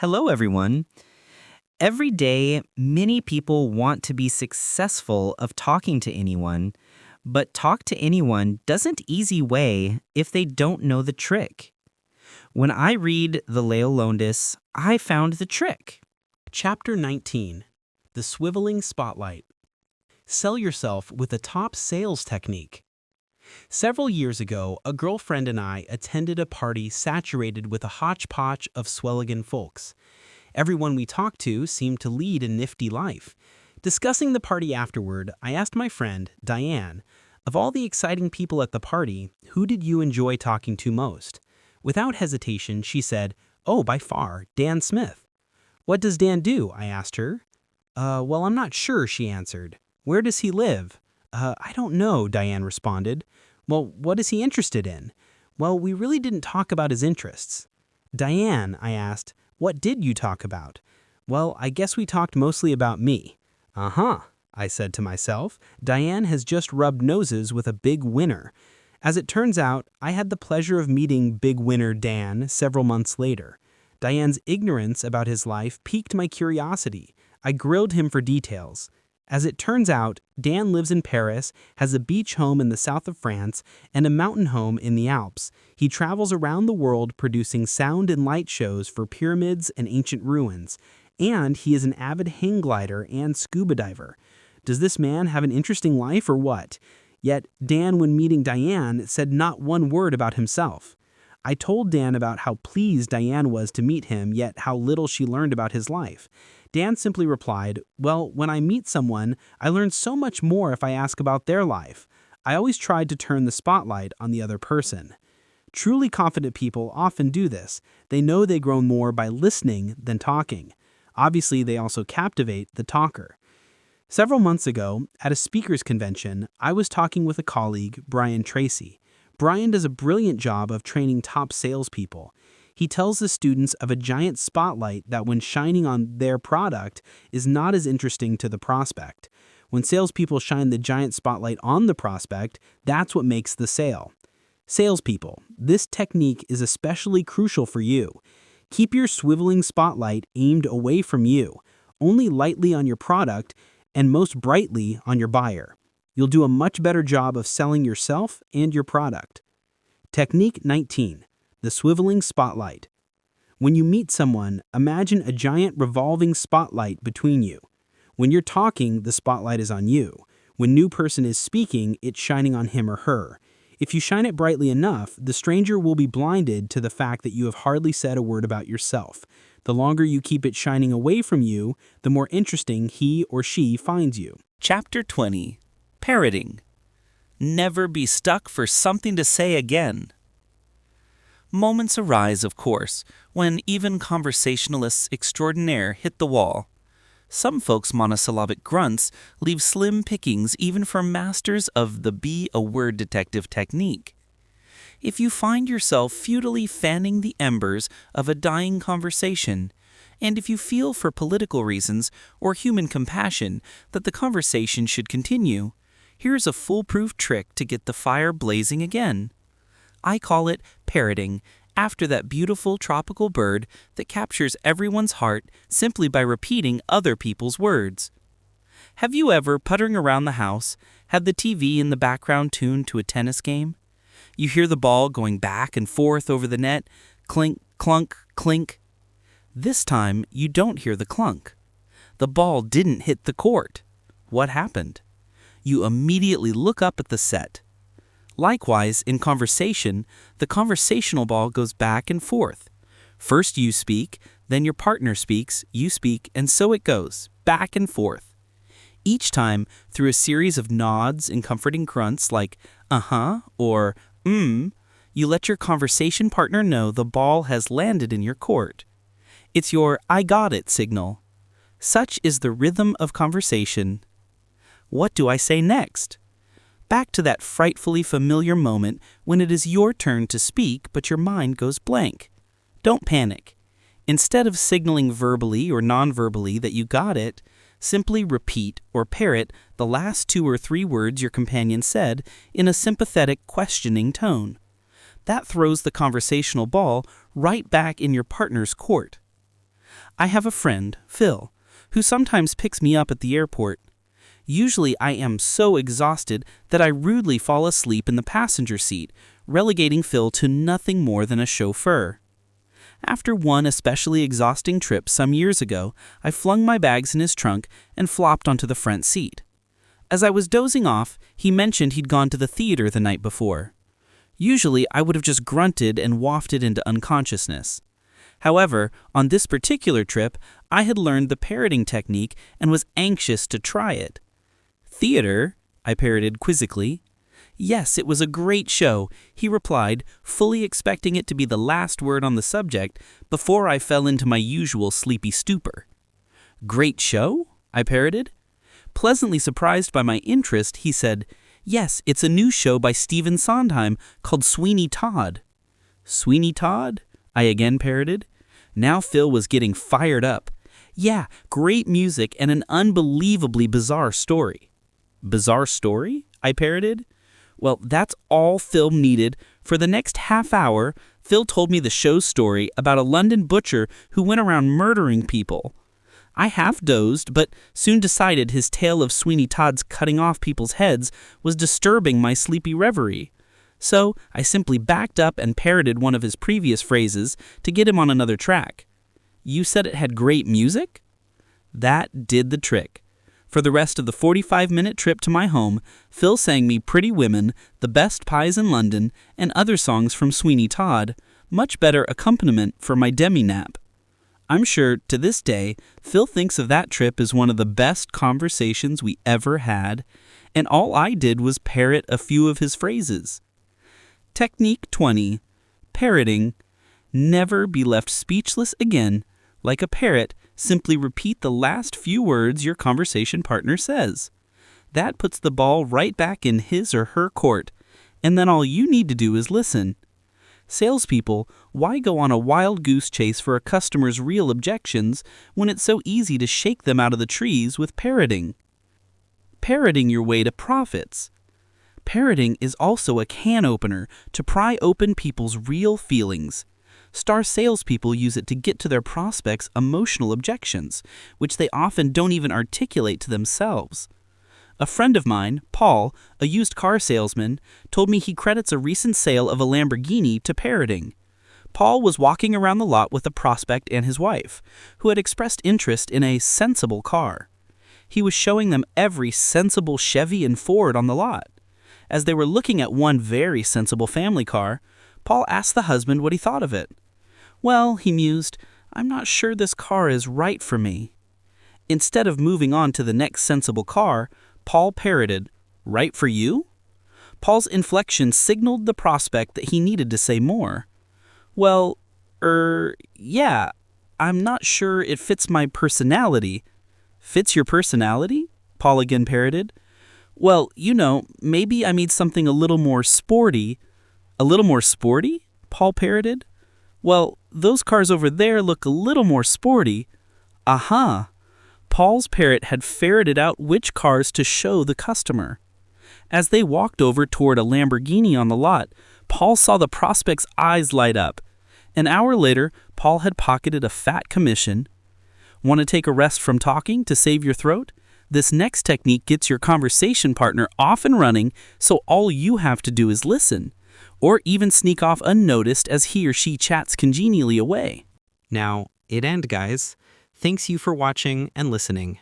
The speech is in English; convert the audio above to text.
Hello, everyone. Every day, many people want to be successful of talking to anyone, but talk to anyone doesn't easy way if they don't know the trick. When I read the Leil Lowndes, I found the trick. Chapter 19. The Swiveling Spotlight. Sell yourself with a top sales technique. Several years ago, a girlfriend and I attended a party saturated with a hodgepodge of Swelligan folks. Everyone we talked to seemed to lead a nifty life. Discussing the party afterward, I asked my friend, Diane, of all the exciting people at the party, who did you enjoy talking to most? Without hesitation, she said, "Oh, by far, Dan Smith." "What does Dan do?" I asked her. Well, I'm not sure," she answered. "Where does he live?" I don't know," Diane responded. "Well, what is he interested in?" "Well, we really didn't talk about his interests." "Diane," I asked, "what did you talk about?" "Well, I guess we talked mostly about me." "Uh-huh," I said to myself. Diane has just rubbed noses with a big winner. As it turns out, I had the pleasure of meeting big winner Dan several months later. Diane's ignorance about his life piqued my curiosity. I grilled him for details. As it turns out, Dan lives in Paris, has a beach home in the south of France, and a mountain home in the Alps. He travels around the world producing sound and light shows for pyramids and ancient ruins. And he is an avid hang glider and scuba diver. Does this man have an interesting life or what? Yet Dan, when meeting Diane, said not one word about himself. I told Dan about how pleased Diane was to meet him, yet how little she learned about his life. Dan simply replied, "Well, when I meet someone, I learn so much more if I ask about their life. I always tried to turn the spotlight on the other person." Truly confident people often do this. They know they grow more by listening than talking. Obviously, they also captivate the talker. Several months ago, at a speakers convention, I was talking with a colleague, Brian Tracy. Brian does a brilliant job of training top salespeople. He tells the students of a giant spotlight that when shining on their product is not as interesting to the prospect. When salespeople shine the giant spotlight on the prospect, that's what makes the sale. Salespeople, this technique is especially crucial for you. Keep your swiveling spotlight aimed away from you, only lightly on your product, and most brightly on your buyer. You'll do a much better job of selling yourself and your product. Technique 19. The Swiveling Spotlight. When you meet someone, imagine a giant revolving spotlight between you. When you're talking, the spotlight is on you. When new person is speaking, it's shining on him or her. If you shine it brightly enough, the stranger will be blinded to the fact that you have hardly said a word about yourself. The longer you keep it shining away from you, the more interesting he or she finds you. Chapter 20. Parroting. Never be stuck for something to say again. Moments arise, of course, when even conversationalists extraordinaire hit the wall. Some folks' monosyllabic grunts leave slim pickings even for masters of the be-a-word detective technique. If you find yourself futilely fanning the embers of a dying conversation, and if you feel for political reasons or human compassion that the conversation should continue, here's a foolproof trick to get the fire blazing again. I call it parroting, after that beautiful tropical bird that captures everyone's heart simply by repeating other people's words. Have you ever, puttering around the house, had the TV in the background tuned to a tennis game? You hear the ball going back and forth over the net, clink, clunk, clink. This time, you don't hear the clunk. The ball didn't hit the court. What happened? You immediately look up at the set. Likewise, in conversation, the conversational ball goes back and forth. First you speak, then your partner speaks, you speak, and so it goes, back and forth. Each time, through a series of nods and comforting grunts like uh-huh or you let your conversation partner know the ball has landed in your court. It's your "I got it" signal. Such is the rhythm of conversation. What do I say next? Back to that frightfully familiar moment when it is your turn to speak but your mind goes blank. Don't panic. Instead of signaling verbally or non-verbally that you got it, simply repeat or parrot the last 2 or 3 words your companion said in a sympathetic, questioning tone. That throws the conversational ball right back in your partner's court. I have a friend, Phil, who sometimes picks me up at the airport. Usually I am so exhausted that I rudely fall asleep in the passenger seat, relegating Phil to nothing more than a chauffeur. After one especially exhausting trip some years ago, I flung my bags in his trunk and flopped onto the front seat. As I was dozing off, he mentioned he'd gone to the theater the night before. Usually, I would have just grunted and wafted into unconsciousness. However, on this particular trip, I had learned the parroting technique and was anxious to try it. "Theater?" I parroted quizzically. "Yes, it was a great show," he replied, fully expecting it to be the last word on the subject before I fell into my usual sleepy stupor. "Great show?" I parroted. Pleasantly surprised by my interest, he said, "Yes, it's a new show by Stephen Sondheim called Sweeney Todd." "Sweeney Todd?" I again parroted. Now Phil was getting fired up. "Yeah, great music and an unbelievably bizarre story." "Bizarre story?" I parroted. Well, that's all Phil needed. For the next half hour, Phil told me the show's story about a London butcher who went around murdering people. I half dozed, but soon decided his tale of Sweeney Todd's cutting off people's heads was disturbing my sleepy reverie. So I simply backed up and parroted one of his previous phrases to get him on another track. "You said it had great music?" That did the trick. For the rest of the 45-minute trip to my home, Phil sang me Pretty Women, The Best Pies in London, and other songs from Sweeney Todd, much better accompaniment for my demi-nap. I'm sure, to this day, Phil thinks of that trip as one of the best conversations we ever had, and all I did was parrot a few of his phrases. Technique 20. Parroting. Never be left speechless again. Like a parrot, simply repeat the last few words your conversation partner says. That puts the ball right back in his or her court, and then all you need to do is listen. Salespeople, why go on a wild goose chase for a customer's real objections when it's so easy to shake them out of the trees with parroting? Parroting your way to profits. Parroting is also a can opener to pry open people's real feelings. Star salespeople use it to get to their prospects' emotional objections, which they often don't even articulate to themselves. A friend of mine, Paul, a used car salesman, told me he credits a recent sale of a Lamborghini to parroting. Paul was walking around the lot with a prospect and his wife, who had expressed interest in a sensible car. He was showing them every sensible Chevy and Ford on the lot. As they were looking at one very sensible family car, Paul asked the husband what he thought of it. "Well," he mused, "I'm not sure this car is right for me." Instead of moving on to the next sensible car, Paul parroted, "Right for you?" Paul's inflection signaled the prospect that he needed to say more. "Well, yeah, I'm not sure it fits my personality." "Fits your personality?" Paul again parroted. "Well, maybe I need something a little more sporty." "A little more sporty?" Paul parroted. "Well, those cars over there look a little more sporty." Aha! Paul's parrot had ferreted out which cars to show the customer. As they walked over toward a Lamborghini on the lot, Paul saw the prospect's eyes light up. An hour later, Paul had pocketed a fat commission. Want to take a rest from talking to save your throat? This next technique gets your conversation partner off and running, so all you have to do is listen, or even sneak off unnoticed as he or she chats congenially away. Now, it end, guys. Thanks you for watching and listening.